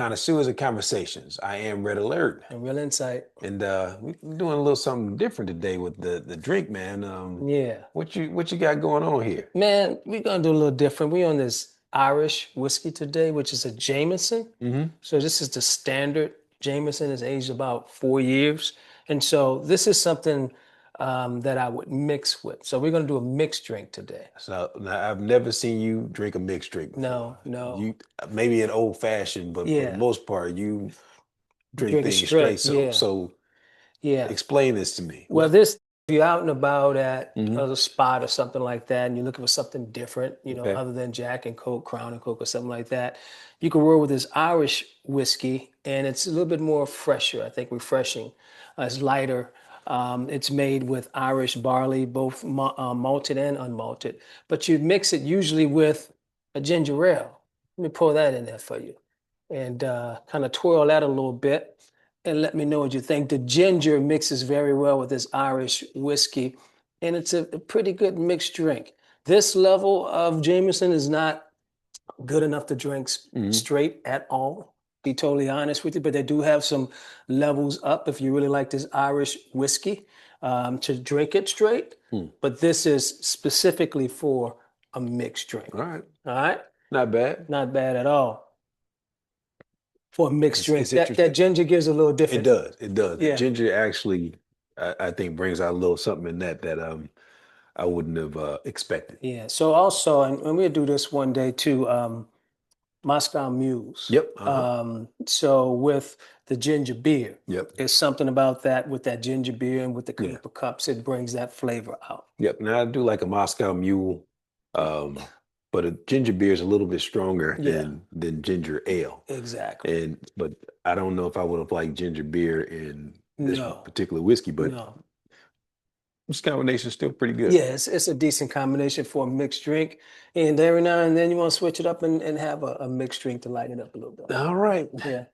Connoisseurs and Conversations. I am Red Alert, And real insight. and we're doing a little something different today with the drink, man. Yeah. What you got going on here? Man, we're gonna do a little different. We're on this Irish whiskey today, which is a Jameson. Mm-hmm. So this is the standard Jameson. It's aged about 4 years. And so this is something that I would mix with. So we're gonna do a mixed drink today. So now I've never seen you drink a mixed drink before. No, no. You maybe an old fashioned, but for the Yeah. most part, you drink Drink it things straight. straight. So Yeah. so Yeah. explain this to me. Well, this, if you're out and about at Mm-hmm. a spot or something like that, and you're looking for something different, Okay. other than Jack and Coke, Crown and Coke, or something like that, you can roll with this Irish whiskey, and it's a little bit more fresher, I think, refreshing. It's lighter. It's made with Irish barley, both malted and unmalted, but you mix it usually with a ginger ale. Let me pour that in there for you, and kind of twirl that a little bit and let me know what you think. The ginger mixes very well with this Irish whiskey, and it's a pretty good mixed drink. This level of Jameson is not good enough to drink Mm-hmm. straight at all, be totally honest with you, but they do have some levels up if you really like this Irish whiskey to drink it straight. Hmm. But this is specifically for a mixed drink. All right. All right? Not bad. Not bad at all for a mixed drink. It's That interesting. ginger gives a little It different. does. It does. The Yeah. ginger actually, I think, brings out a little something in that I wouldn't have expected. Yeah. So also, and we'll do this one day too, Moscow Mules. Yep. Uh-huh. So with the ginger beer, Yep. there's something about that with that ginger beer and with the Yeah. paper cups, it brings that flavor out. Yep. Now I do like a Moscow Mule, but a ginger beer is a little bit stronger Yeah, than ginger ale. exactly. But I don't know if I would have liked ginger beer in this No, particular whiskey, but no. this combination is still pretty good. Yeah, it's a decent combination for a mixed drink. And every now and then you want to switch it up and have a mixed drink to lighten it up a little bit. All right. Yeah.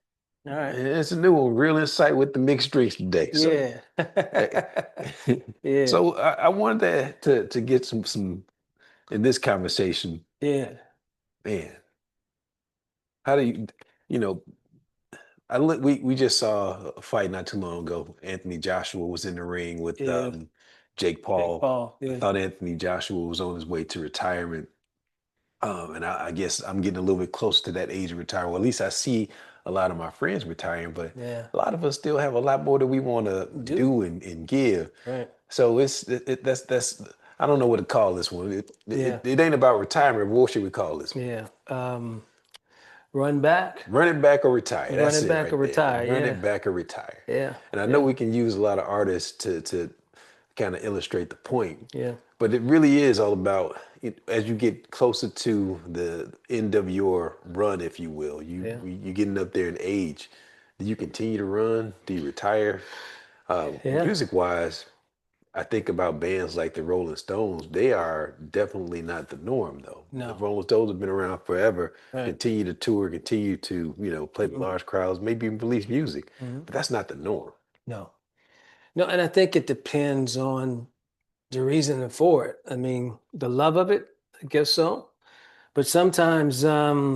All right. It's a new one, real insight with the mixed drinks today. So, Yeah. eh, Yeah. so I wanted to get some in this conversation, Yeah. man. How do you know? We just saw a fight not too long ago. Anthony Joshua was in the ring with Yeah. Jake Jake Paul. Paul. I Yeah. thought Anthony Joshua was on his way to retirement. And I guess I'm getting a little bit close to that age of retirement. Well, at least I see a lot of my friends retiring, but Yeah. a lot of us still have a lot more that we want to do and give. Right. So that's I don't know what to call this one. Yeah. It ain't about retirement. What should we call this one? Yeah. Run back. Run it back or retire. That's Run it it back or right there. retire. Run Yeah. it back or retire. Yeah. And I know we can use a lot of artists to kind of illustrate the point. Yeah. But it really is all about as you get closer to the end of your run, if you will. Yeah. You're getting up there in age. Do you continue to run? Do you retire? Yeah. Music wise, I think about bands like the Rolling Stones. They are definitely not the norm, though. The No. Rolling Stones have been around forever. Right. Continue to tour, continue to play with large crowds, maybe even release music. Mhm. But that's not the norm. No. No, and I think it depends on the reason for it. I mean, the love of it, I guess so. But sometimes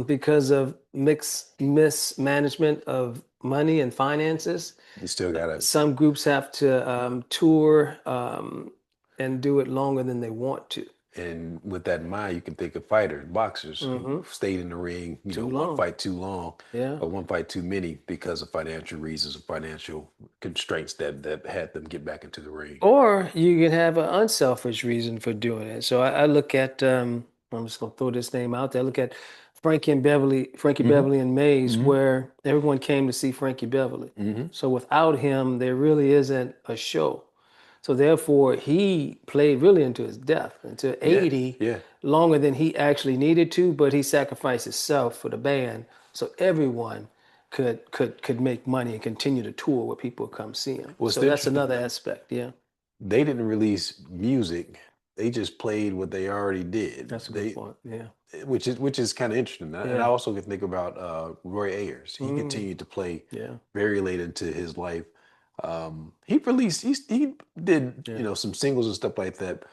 because of mismanagement of money and finances, You still gotta. some groups have to tour and do it longer than they want to. And with that in mind, you can think of fighters, boxers who stayed in the ring, Too one long. fight too long, Yeah. or one fight too many because of financial reasons or financial constraints that had them get back into the ring. Or you can have an unselfish reason for doing it. So I look at, I'm just gonna throw this name out there. I look at Frankie Hmm. Beverly and Mays, Hmm. where everyone came to see Frankie Beverly. Hmm. So without him, there really isn't a show. So therefore, he played really into his death, until Yeah, 80, yeah. longer than he actually needed to, but he sacrificed himself for the band, so everyone could make money and continue to tour where people come see him. What's So that's interesting, another aspect. Yeah, they didn't release music; they just played what they already did. that's a good point. Yeah, Which is kind of interesting. And I yeah, also can think about Roy Ayers. He continued to play yeah, very late into his life. He did yeah, some singles and stuff like that.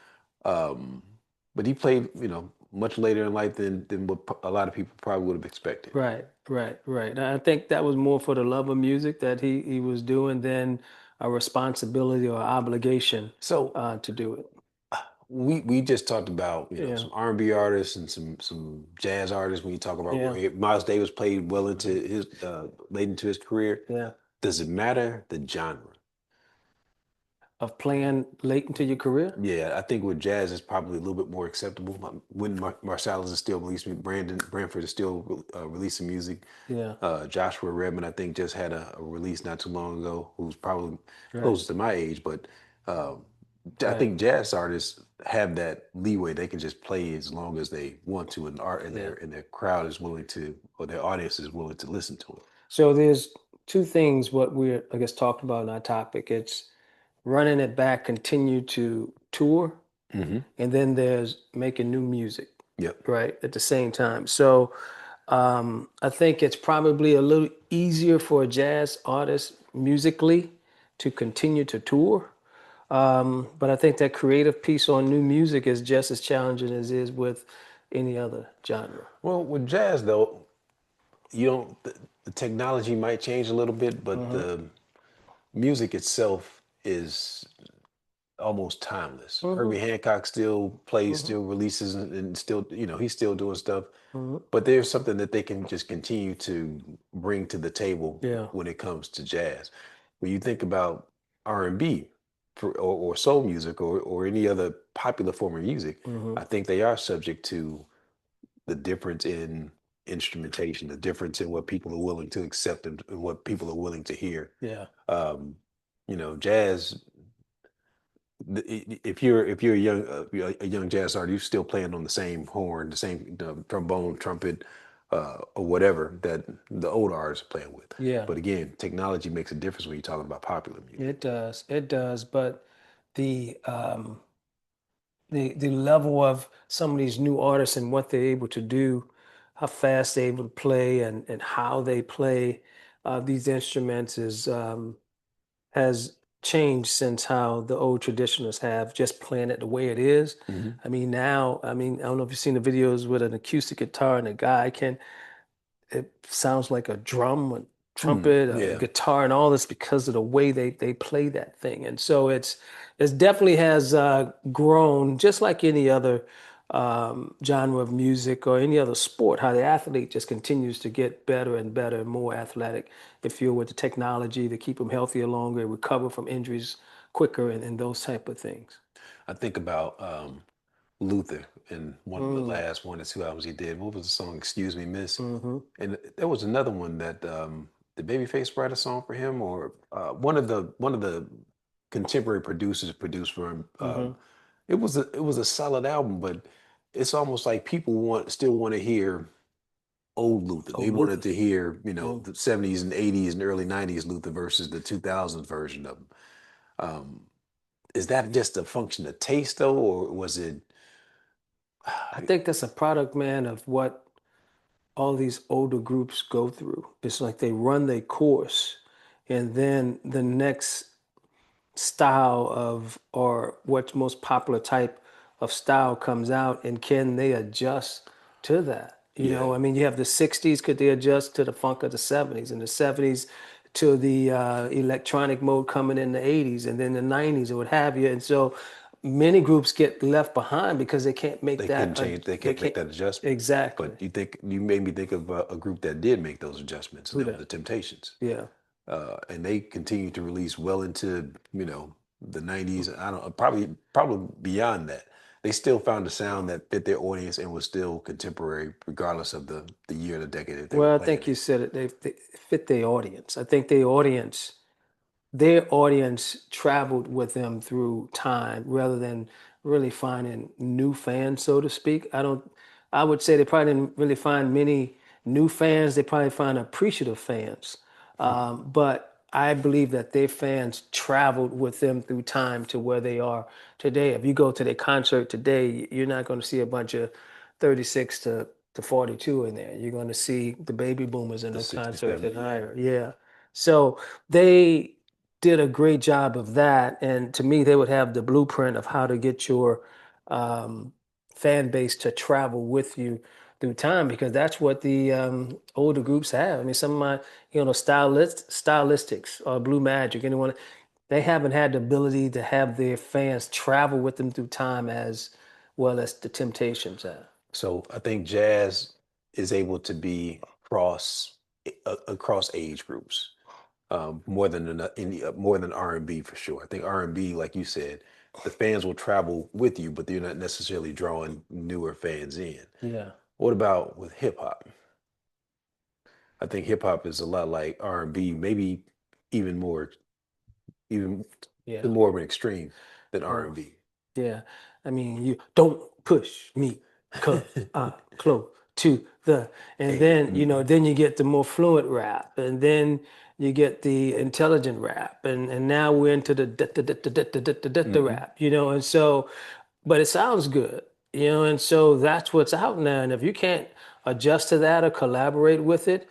But he played much later in life than what a lot of people probably would have expected. Right, right, right. And I think that was more for the love of music that he was doing than a responsibility or obligation So to do it. we just talked about Yeah, some R&B artists and some jazz artists. When you talk about yeah, Miles Davis played well into mhm, his late into his career, yeah. does it matter the genre? Of playing late into your career? Yeah, I think with jazz it's probably a little bit more acceptable. When Marsalis is still releasing, Branford is still releasing music. Yeah, Joshua Redmond, I think, just had a release not too long ago, who's probably right, close to my age, but um, I right. think jazz artists have that leeway. They can just play as long as they want to, and art Yeah. and their crowd is willing to, or their audience is willing to listen to So there's two things what we're, I guess, talking about in our topic. It's running it back, continue to tour, it. and then there's making new music, Yep. right, at the same time. So I think it's probably a little easier for a jazz artist musically to continue to tour. But I think that creative piece on new music is just as challenging as is with any other genre. Well, with jazz though, you don't. The technology might change a little bit, but Hmm. the music itself is almost timeless. Hmm. Herbie Hancock still plays, Hmm. still releases, and still, he's still doing stuff. Hmm. But there's something that they can just continue to bring to the table Yeah. when it comes to jazz. When you think about R&B or soul music or any other popular form of music, Hmm. I think they are subject to the difference in instrumentation, the difference in what people are willing to accept and what people are willing to hear. Yeah. Um, jazz if you're a young jazz artist, you're still playing on the same horn, the same trombone, trumpet, or whatever that the old artists are playing with. Yeah. But again, technology makes a difference when you're talking about popular music. It does. It does. But the the level of some of these new artists and what they're able to do, how fast they're able to play and how they play these instruments is has changed since how the old traditionalists have just playing it the way it is. Hmm. I mean, now, I mean, I don't know if you've seen the videos with an acoustic guitar and a guy can it sounds like a drum, a trumpet, a Yeah, guitar, and all this because of the way they play that thing. And so it's definitely has grown just like any other genre of music or any other sport. How the athlete just continues to get better and better and more athletic. If you're with the technology to keep them healthier longer, recover from injuries quicker, and those type of things. I think about Luther in one of the Mm, last 1 or 2 albums he did. What was the song? Excuse Me, Miss. hmm. And there was another one that did Babyface write a song for him, or one of the contemporary producers produced for him. Hmm. It was a solid album, but it's almost like people still want to hear old Luther. Oh, They wanted Luther. to hear Mm. the '70s and '80s and early '90s Luther versus the 2000s version of him. Um, is that just a function of taste though, or was it? I think that's a product, man, of what all these older groups go through. It's like they run their course, and then the next style of or what's most popular type of style comes out, and can they adjust to that? Yeah, I mean, you have the 60s, could they adjust to the funk of the 70s, and the 70s to the electronic mode coming in the 80s, and then the 90s, or what have you. And so many groups get left behind because they can't make they that, couldn't change. They they can't make can't, that adjustment. exactly. But you made me think of a group that did make those adjustments, and Who that was that? the Temptations. Yeah. And they continued to release well into the '90s. I don't probably beyond that. They still found a sound that fit their audience and was still contemporary, regardless of the year, or the decade that they were Well, I playing think you in. said it. They fit their audience. I think their audience traveled with them through time rather than really finding new fans, so to speak. I would say they probably didn't really find many new fans. They probably find appreciative fans. But I believe that their fans traveled with them through time to where they are today. If you go to their concert today, you're not going to see a bunch of 36 to 42 in there. You're going to see the baby boomers in The those concerts '67. and higher. Yeah. So they did a great job of that. And to me, they would have the blueprint of how to get your um, fan base to travel with you through time because that's what the older groups have. I mean, some of my, stylistics or Blue Magic, anyone, they haven't had the ability to have their fans travel with them through time as well as the Temptations have. So I think jazz is able to be across age groups, more than more than R&B for sure. I think R&B, like you said, the fans will travel with you, but they're not necessarily drawing newer fans in. Yeah, What about with hip hop? I think hip hop is a lot like R&B, maybe even more, even yeah. more of an extreme than Oh, R&B. yeah. I mean, you don't push me cause I'm close to the, and Hey, then, then you get the more fluent rap, and then you get the intelligent rap, and now we're into the mm-hmm. rap, and so, but it sounds good, and so that's what's out now. And if you can't adjust to that or collaborate with it,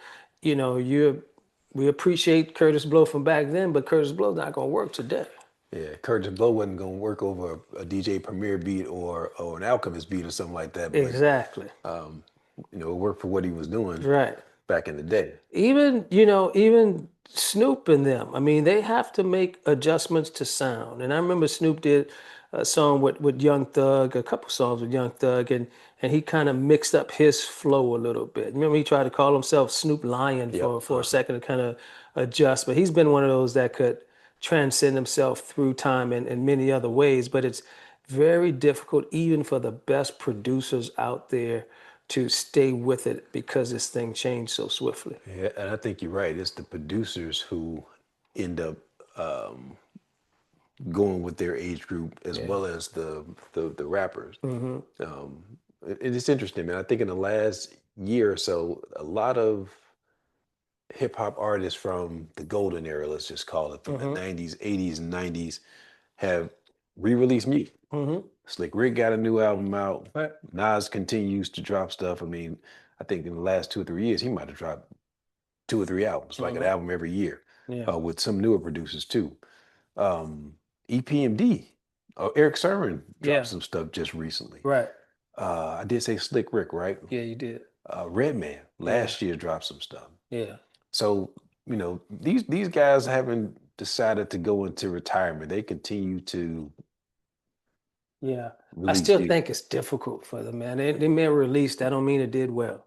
we appreciate Curtis Blow from back then, but Curtis Blow's not gonna work today. Yeah, Curtis Blow wasn't gonna work over a DJ Premier beat or an Alchemist beat or something like that, but Exactly. um, it worked for what he was doing Right. back in the day. Even Snoop and them, I mean, they have to make adjustments to sound. And I remember Snoop did a song with Young Thug, a couple songs with Young Thug, and he kind of mixed up his flow a little bit. Remember, he tried to call himself Snoop Lion Yep. for a second to kind of adjust. But he's been one of those that could transcend himself through time in many other ways. But it's very difficult, even for the best producers out there, to stay with it because this thing changed so swiftly. Yeah, and I think you're right. It's the producers who end up going with their age group as Yeah. well as the rappers. Hmm. Um, it's interesting, man. I think in the last year or so, a lot of hip hop artists from the golden era, let's just call it, from the Hmm. 90s, 80s, and 90s, have re-released music. Hmm. Slick Rick got a new album out. Right. Nas continues to drop stuff. I mean, I think in the last 2 or 3 years, he might have dropped 2 or 3 albums, like an Hmm. album every year, Yeah. with some newer producers too. Um, EPMD, Eric Sermon dropped Yeah. some stuff just recently. Right. I did say Slick Rick, right? Yeah, you did. Redman Yeah. last year dropped some stuff. Yeah. So these guys haven't decided to go into retirement. They continue to Yeah. I release still music. think it's difficult for them, man. They may release, that don't mean it did well,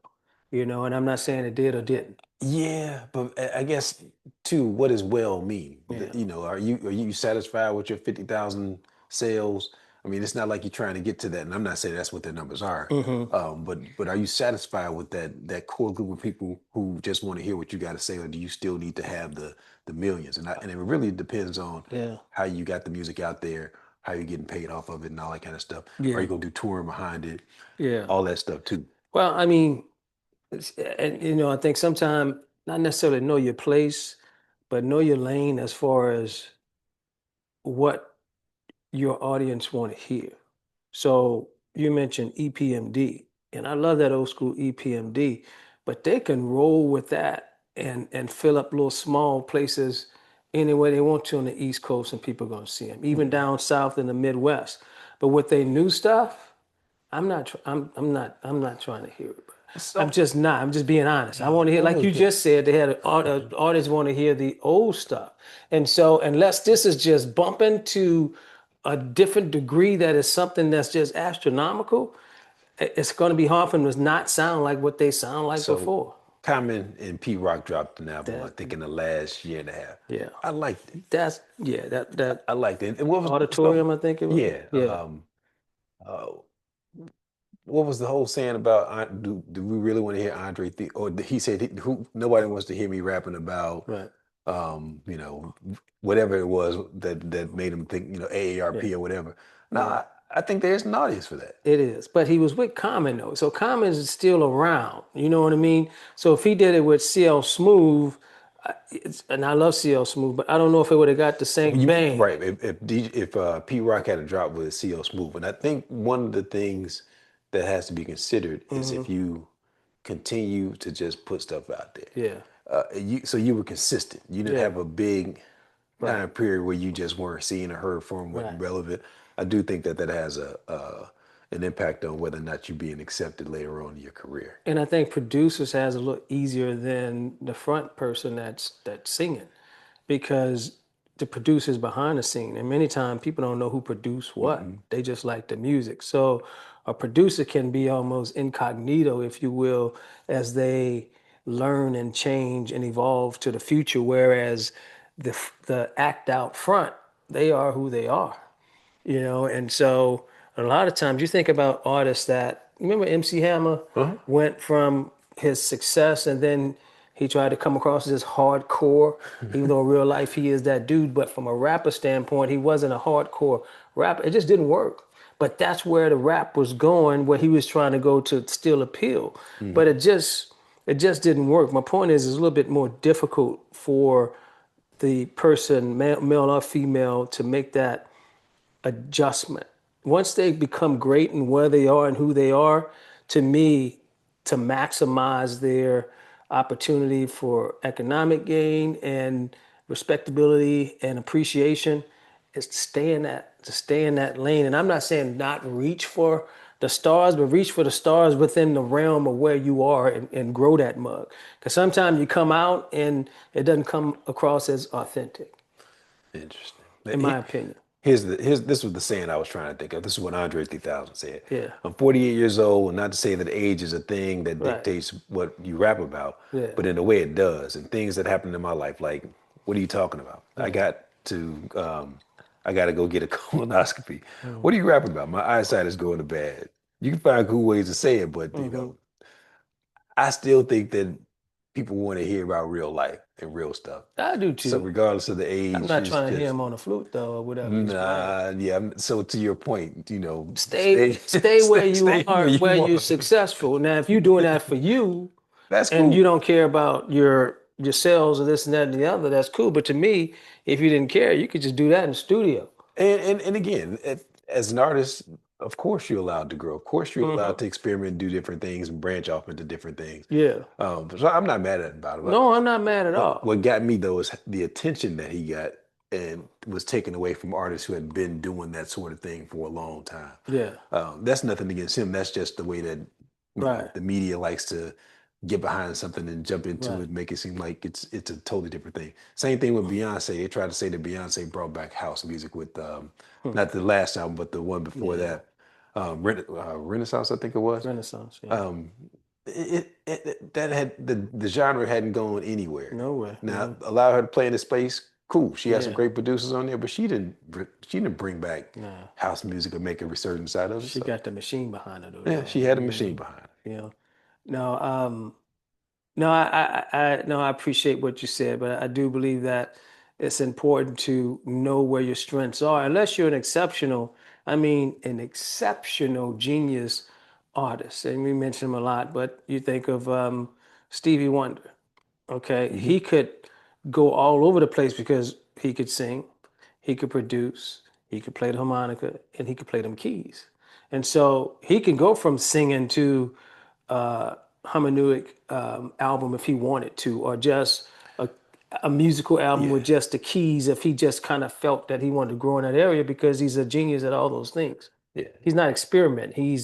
and I'm not saying it did or didn't. Yeah, but I guess too, what does well mean? Yeah. Are you satisfied with your 50,000 sales? I mean, it's not like you're trying to get to that, and I'm not saying that's what their numbers are. Hmm. But are you satisfied with that core group of people who just want to hear what you got to say, or do you still need to have the millions? And it really depends on Yeah. how you got the music out there, how you're getting paid off of it, and all that kind of stuff. Are Yeah. you gonna do touring behind it? Yeah. All that stuff too. Well, I mean, and I think sometimes not necessarily know your place, but know your lane as far as what your audience want to hear. So you mentioned EPMD, and I love that old school EPMD, but they can roll with that and fill up little small places any way they want to on the East Coast, and people are going to see them, even Mhm. down south in the Midwest. But with their new stuff, I'm not trying to hear it. I'm So just not. I'm just being honest. I want to hear, that like was you good. just said, they had artists want to hear the old stuff. And so, unless this is just bumping to a different degree that is something that's just astronomical, it's going to be hard for them to not sound like what they sound like So before. Common and P Rock dropped an album, I That, think, in the last year and a half. yeah, I liked it. yeah, that I liked it. And what was the auditorium, I think it was. yeah? Yeah, Uh, what was the whole saying about do we really want to hear Andre? Or he said who nobody wants to hear me rapping about right. um, you know, whatever it was that made him think Yeah, AARP or whatever. No, yeah. I think there's an audience for that. It is, but he was with Common though, so Common is still around. You know what I mean? So if he did it with CL Smooth, and I love CL Smooth, but I don't know if it would have got the same bang. Right. If P Rock had a drop with CL Smooth, and I think one of the things that has to be considered is Hmm. if you continue to just put stuff out there. Yeah, So you were consistent. You didn't yeah, have a big right, time period where you just weren't seeing or heard from, wasn't right. relevant. I do think that has an impact on whether or not you're being accepted later on in your career. And I think producers has a little easier than the front person that's singing because the producers behind the scene, and many times people don't know who produced what. Hmm. They just like the music. So a producer can be almost incognito, if you will, as they learn and change and evolve to the future. Whereas the act out front, they are who they are, and so a lot of times you think about artists that remember MC Hammer Uh-huh. went from his success and then he tried to come across as hardcore, even though in real life he is that dude. But from a rapper standpoint, he wasn't a hardcore rapper. It just didn't work. But that's where the rap was going, where he was trying to go to still appeal. But Hmm. it just didn't work. My point is, it's a little bit more difficult for the person, male or female, to make that adjustment. Once they become great in where they are and who they are, to me, to maximize their opportunity for economic gain and respectability and appreciation, is to stay in that lane. And I'm not saying not reach for the stars, but reach for the stars within the realm of where you are and grow that mug. Because sometimes you come out and it doesn't come across as authentic, Interesting. in my opinion. Here's this was the saying I was trying to think of. This is what Andre 3000 said. Yeah, I'm 48 years old, and not to say that age is a thing that right. dictates what you rap about, Yeah. but in a way it does. And things that happened in my life, like, what are you talking about? Right. I got to go get a colonoscopy. Mm. What are you rapping about? My eyesight is going to bad. You can find cool ways to say it, but Hmm. I still think that people want to hear about real life and real stuff. I do So too. regardless of the I'm age, not it's trying to hear just him on the flute though, or whatever he's playing. nah, yeah. So to your point, Stay, stay where you stay where are, you where you're are. successful. Now, if you're doing that for you That's and you cool. don't care about your sales or this and that and the other, that's cool. But to me, if you didn't care, you could just do that in the studio. And again, as an artist, of course you're allowed to grow. Of course you're allowed Hmm. to experiment, do different things, and branch off into different things. Yeah. So I'm not mad at about it. But No, I'm not mad at what all. got me though is the attention that he got and was taken away from artists who had been doing that sort of thing for a long time. Yeah. That's nothing against him. That's just the way that Right. the media likes to get behind something and jump into Right. it, make it seem like it's a totally different thing. Same thing with Beyonce. They tried to say that Beyonce brought back house music with Hmm. not the last album, but the one before Yeah. that, Renaissance, I think it was. Renaissance. Yeah. Um, that had the genre hadn't gone anywhere. No way. Now No. allow her to play in the space. Cool. She had some Yeah. great producers on there, but she didn't bring back Nah. house music or make a resurgence out of it. She So got the machine behind her though, yeah, she had a machine behind you know. No, no, no, I appreciate what you said, but I do believe that it's important to know where your strengths are. Unless you're an exceptional genius artist, and we mention him a lot, but you think of Stevie Wonder. Okay, it. he could go all over the place because he could sing, he could produce, he could play the harmonica, and he could play them keys. And so he can go from singing to hermeneutic album if he wanted to, or just a, a musical album Yeah, with just the keys if he just kind of felt that he wanted to grow in that area because he's a genius at all those things. yeah. He's not experiment. He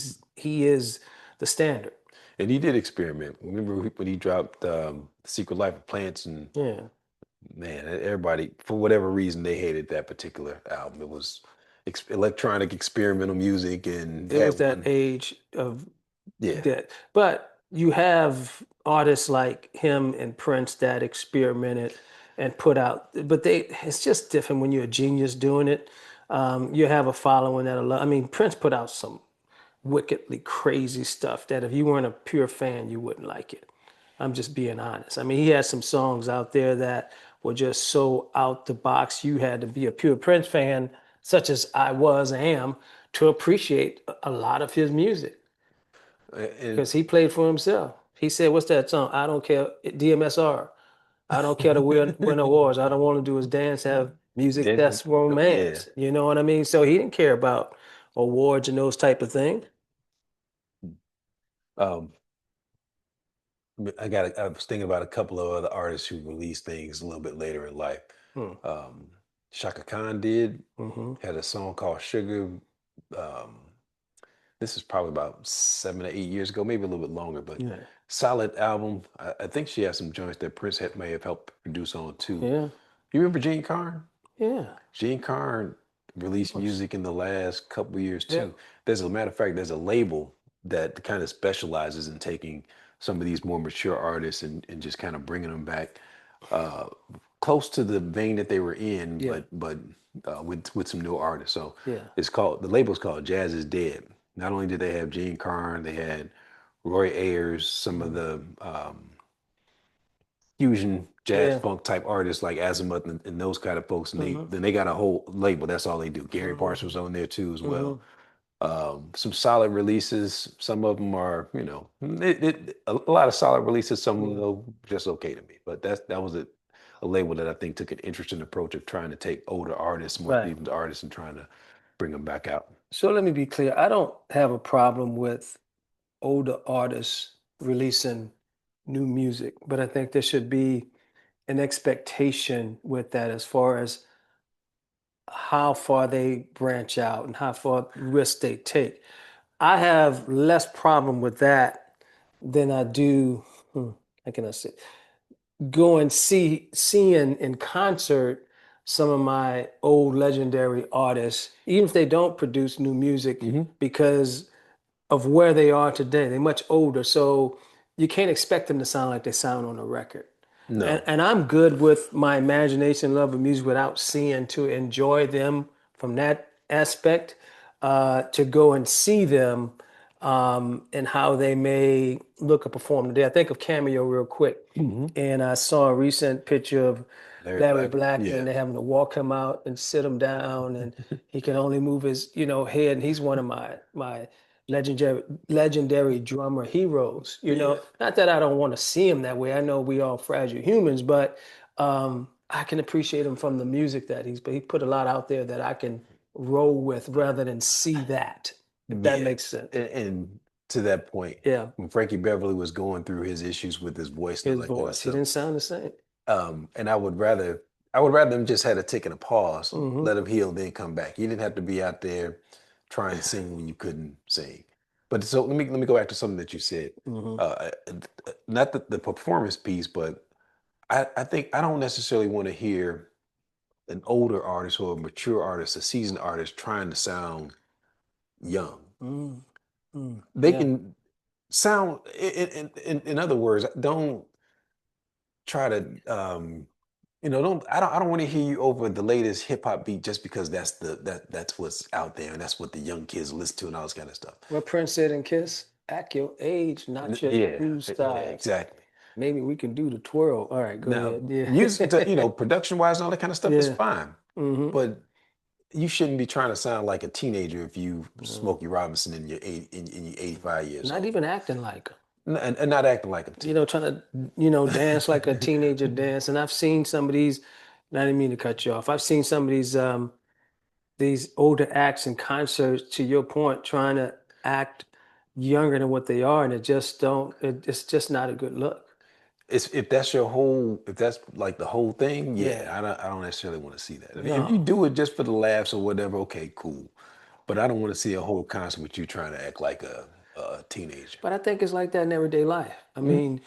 is the standard. And he did experiment. Remember when he dropped Secret Life of Plants, and Yeah. man, everybody for whatever reason they hated that particular album. It was electronic experimental music and It was had that one. age of Yeah, that. But you have artists like him and Prince that experimented and put out, but it's just different when you're a genius doing it. You have a following that, I mean, Prince put out some wickedly crazy stuff that if you weren't a pure fan, you wouldn't like it. I'm just being honest. I mean, he had some songs out there that were just so out the box. You had to be a pure Prince fan, such as I was, am, to appreciate a lot of his music and because he played for himself. He said, "What's that song? I don't care, DMSR. I don't care to win awards. I don't want to do is dance, have music dancing. that's Yeah. romance." You know what I mean? So he didn't care about awards and those type of things. Um, I was thinking about a couple of other artists who released things a little bit later in life. Hmm. Um, Shaka Khan did Hmm. had a song called Sugar. Um, this is probably about 7 or 8 years ago, maybe a little bit longer, but Yeah. solid album. I think she has some joints that may have helped produce on too. Yeah. You remember Gene Carn? Yeah. Gene Carn Of released course. music in the last couple years Yep. too. There's a matter of fact, there's a label that kind of specializes in taking some of these more mature artists and just kind of bringing them back uh, close to the vein that they were in, Yeah. but with some new artists. So Yeah. the label's called Jazz is Dead. Not only did they have Gene Carn, they had Roy Ayers, some of Mhm. the fusion jazz Yeah. funk type artists like Azimuth and those kind of folks, and Hmm. they got a whole label. That's all they do. Gary Hmm. Parsons on there too as well. Hmm. Some solid releases. Some of them are, a lot of solid releases. Some of Yeah. them just okay to me. But that was a label that I think took an interesting approach of trying to take older artists, more Right. seasoned artists, and trying to bring them back out. So let me be clear. I don't have a problem with older artists releasing new music, but I think there should be an expectation with that as far as how far they branch out and how far risk they take. I have less problem with that than I do, how can I say, go and seeing in concert some of my old legendary artists, even if they don't produce new music, Hmm. because of where they are today. They're much older, so you can't expect them to sound like they sound on a record. And, No. and I'm good with my imagination, love of music without seeing to enjoy them from that aspect, to go and see them and how they may look or perform today. I think of Cameo real quick, Hmm. and I saw a recent picture of Larry Larry Black. Black, Yeah. and they're having to walk him out and sit him down, and he can only move his, head. And he's one of my legendary drummer heroes. Yeah. Not that I don't want to see him that way. I know we all fragile humans, but I can appreciate him from the music that but he put a lot out there that I can roll with rather than see that, if that Yeah, makes sense. and to that point, Yeah, when Frankie Beverly was going through his issues with his voice and all his that kind of voice. He stuff, didn't sound the same. and I would rather him just had a tick and a pause, Hmm. let him heal, then come back. You didn't have to be out there trying to sing when you couldn't sing. But so let me go back to something that you said. Hmm. Not the performance piece, but I think I don't necessarily want to hear an older artist or a mature artist, a seasoned artist trying to sound young. Mm. Mm. They Yeah. can sound in other words, don't try to I don't want to hear you over the latest hip hop beat just because that's what's out there and that's what the young kids listen to and all this kind of stuff. What Prince said in Kiss, act your age, not your Yeah, true yeah, size. exactly. Maybe we can do the twirl. All right, go Now, ahead. music, Yeah. production wise and all that kind of stuff is Yeah. fine, Hmm. but you shouldn't be trying to sound like a teenager if you Smokey Robinson and you're 85 years Not old. even acting like 'em. And not acting like them too. Trying to, dance like a teenager dance. And I've seen some of these, and I didn't mean to cut you off. I've seen some of these older acts in concerts, to your point, trying to act younger than what they are, and it's just not a good look. It's if that's like the whole thing, Yeah. yeah, I don't necessarily want to see that. I mean, if you No. do it just for the laughs or whatever, okay, cool. But I don't want to see a whole concert with you trying to act like a teenager. But I think it's like that in everyday life. I Hmm. mean,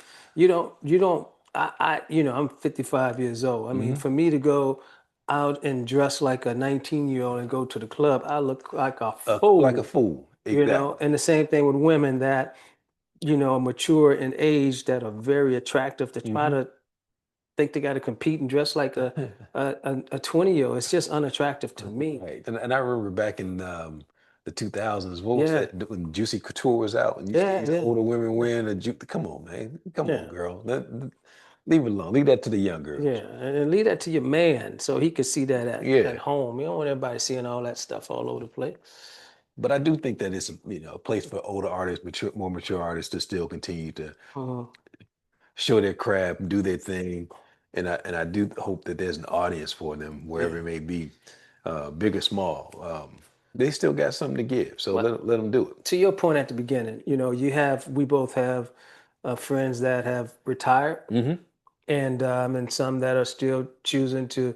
I'm 55 years old. I mean, Hmm. for me to go out and dress like a 19-year-old and go to the club, I look like a Like a fool, fool, exactly. And the same thing with women that, are mature in age, that are very attractive, to try Hmm. to think they got to compete and dress like a 20-year-old. It's just unattractive to me. Right, and I remember back in the 2000s, what was Yeah. that when Juicy Couture was out, and you see Yeah. these Yeah. older women wearing a juke. Come on, man, come on, Yeah. girl, leave it alone. Leave that to the young Yeah, girls. and leave that to your man so he could see that at Yeah. home. You don't want everybody seeing all that stuff all over the place. But I do think that it's a place for older artists, more mature artists to still continue to Mhm. show their craft, and do their thing, and I do hope that there's an audience for them Yeah. wherever it may be, big or small. They still got something to give, so Well, let them do to your point at the beginning, we both have friends that have retired, it. Hmm. and some that are still choosing to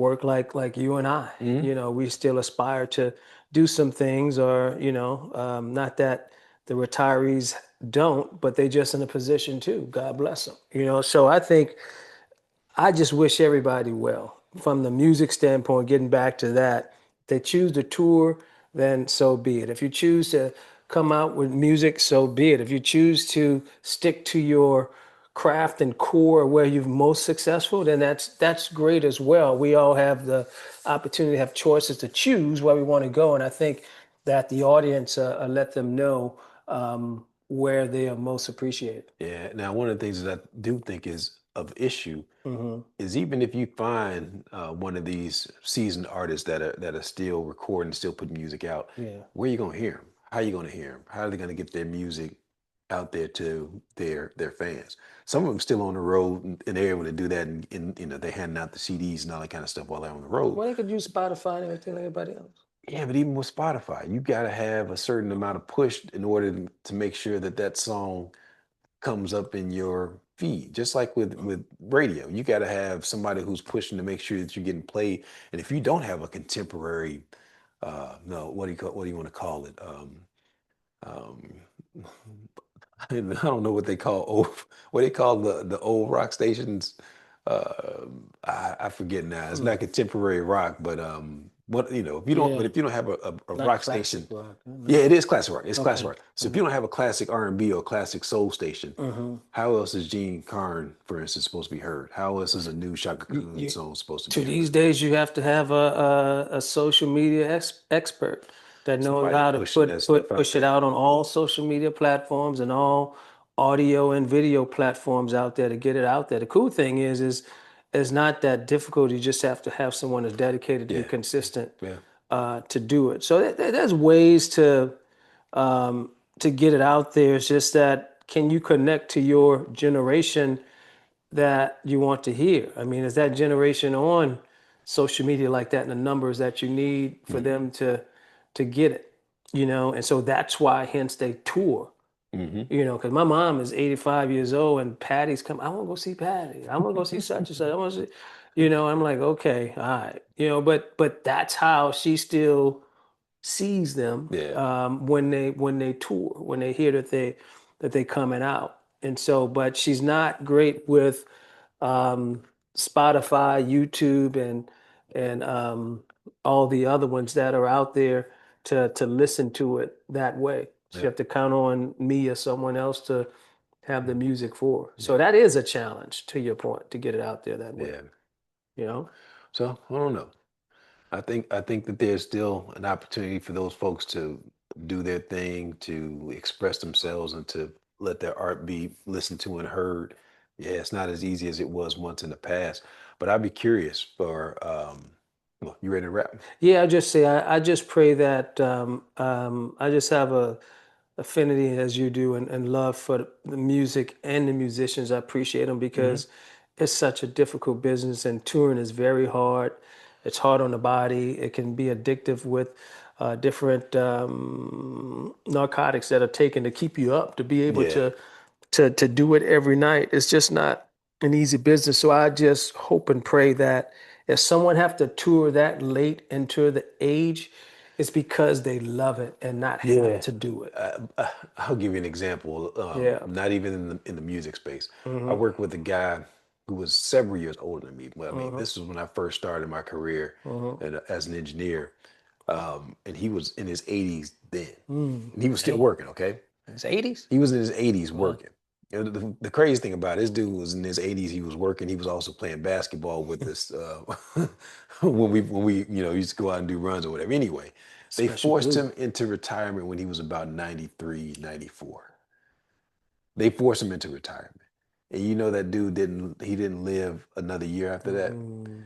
work like you and I. Hmm. We still aspire to do some things, or not that the retirees don't, but they just in a position to. God bless them. So I think I just wish everybody well. From the music standpoint, getting back to that, if they choose to tour, then so be it. If you choose to come out with music, so be it. If you choose to stick to your craft and core where you're most successful, then that's great as well. We all have the opportunity to have choices to choose where we want to go, and I think that the audience let them know where they are most appreciated. Yeah. Now, one of the things that I do think is of issue Hmm. is even if you find one of these seasoned artists that are still recording, still putting music out, Yeah. where are you going to hear them? How are you going to hear them? How are they going to get their music out there to their fans? Some of them still on the road, and they're able to do that, and they're handing out the CDs and all that kind of stuff while they're on the road. Well, they could use Spotify and everything like everybody else. Yeah, but even with Spotify, you got to have a certain amount of push in order to make sure that that song comes up in your feed. Just like with radio, you got to have somebody who's pushing to make sure that you're getting played. And if you don't have a contemporary, no, what do you want to call it? Um, I don't know what they call what they call the old rock stations. I forget now. It's Hmm. not contemporary rock, but what if you don't, but Yeah, if you don't have a not rock classic station, rock. yeah, No. it is classic rock. It's classic Okay. rock. So if you don't have a classic R&B or classic soul station, Mm-hmm. how else is Gene Carn, for instance, supposed to be heard? How else is a new Shaka You, Khan you, song supposed to to be these heard? days, you have to have a social media expert that knows Somebody how to pushing that stuff out push it there. out on all social media platforms and all audio and video platforms out there to get it out there. The cool thing is it's not that difficult. You just have to have someone that's dedicated to be Yeah, consistent yeah, to do it. So there's ways to get it out there. It's just that can you connect to your generation that you want to hear? I mean, is that generation on social media like that and the numbers that you need for hmm, them to get it? And so that's why hence they tour. hmm, Because my mom is 85 years old and Patty's come. I want to go see Patty. I want to go see such and such. I want to see, I'm like, okay, all right. But that's how she still sees them yeah, when they tour, when they hear that they coming out. And so, but she's not great with um, Spotify, YouTube, and all the other ones that are out there to listen to it that way. So you yeah, have to count on me or someone else to have the mm, music for. So yeah, that is a challenge, to your point, to get it out there that way. yeah. You know? So I don't know. I think that there's still an opportunity for those folks to do their thing, to express themselves, and to let their art be listened to and heard. Yeah, it's not as easy as it was once in the past. But I'd be curious for well, you ready to wrap? Yeah, I just say I just pray that I just have a affinity as you do and love for the music and the musicians. I appreciate them Hmm. because it's such a difficult business and touring is very hard. It's hard on the body. It can be addictive with different narcotics that are taken to keep you up to be able Yeah. to do it every night. It's just not an easy business. So I just hope and pray that if someone have to tour that late into the age, it's because they love it and not have Yeah. to do it. I'll give you an example. Yeah. Not even in the music space. I Hmm. worked with a guy who was several years older than me. Well, I mean, Hmm. this was when I first started my career Hmm. as an engineer, and he was in his 80s then, Mm. and he was still Damn. working. Okay, It's 80s? he was in his 80s Wow. working. The crazy thing about it, this dude was in his 80s. He was working. He was also playing basketball with us when we used to go out and do runs or whatever. Anyway, they Special forced glue. him into retirement when he was about 93, 94. They forced him into retirement, and that dude didn't live another year after that. Mm.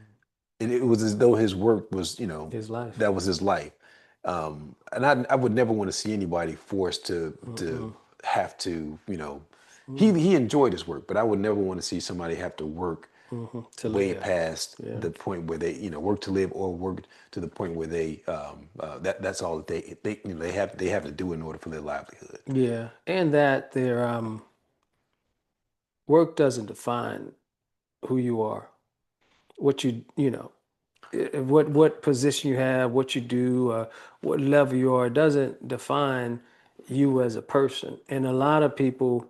And it was as though his work was, His life. that was his life. And I would never want to see anybody forced to Mm-mm. have to, he Mm. he enjoyed his work, but I would never want to see somebody have to work Hmm. To way live. past Yeah. the point where they, work to live, or work to the point where they that's all that they have to do in order for their livelihood. Yeah. And that their work doesn't define who you are. What you know. what position you have, what you do, what level you are, doesn't define you as a person. And a lot of people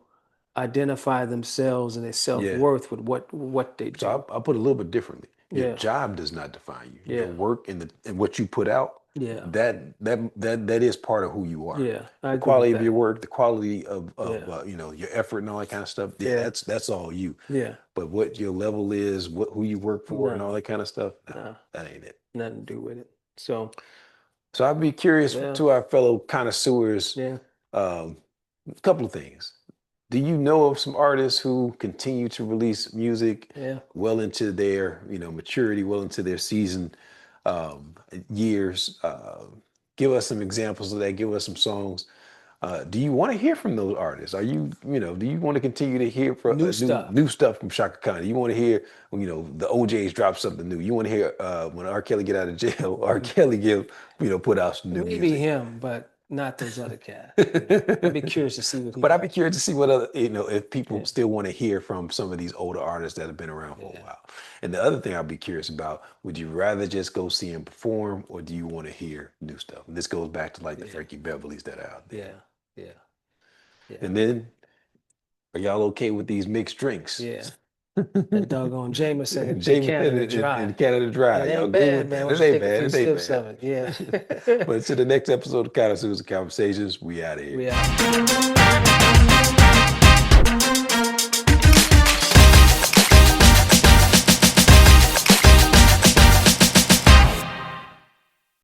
identify themselves and their Yeah. self-worth with what they So do. I'll put it a little bit differently. Your Yeah, job does not define you. Your yeah, work and what you put out, yeah, that is part of who you are. yeah. I The agree with quality of your that. work, the quality of Yeah, your effort and all that kind of stuff. Yeah, yeah, that's all you. yeah. But what your level is, what who you work for, and all No, that kind of stuff, no, no, that ain't it. nothing to do with it. So, So I'd be curious yeah, to our fellow connoisseurs, yeah, um, a couple of things. Do you know of some artists who continue to release music yeah. well into their, maturity, well into their season years? Give us some examples of that. Give us some songs. Do you want to hear from those artists? Do you want to continue to hear from New new stuff. stuff from Shaka Khan? You want to hear, the OJ's drop something new. You want to hear when R. Kelly get out of jail, R. Kelly put out some new Maybe music. him, but not those other cats. I'd be curious to see what he But I'd be does. curious to see what other, if people Yeah, still want to hear from some of these older artists that have been around for a yeah, while. And the other thing I'd be curious about, would you rather just go see him perform or do you want to hear new stuff? And this goes back to like the yeah, Frankie Beverleys that are out there. yeah, yeah, yeah, And then, are y'all okay with these mixed drinks? yeah. That doggone Jameson and Jameson Canada and Dry. Canada Dry. It Y'all ain't good bad, with man. it? Once you Ain't take a bad. few It ain't sips bad. of it. Yeah. But to the next episode of Connoisseurs and Conversations, we out of here. We out.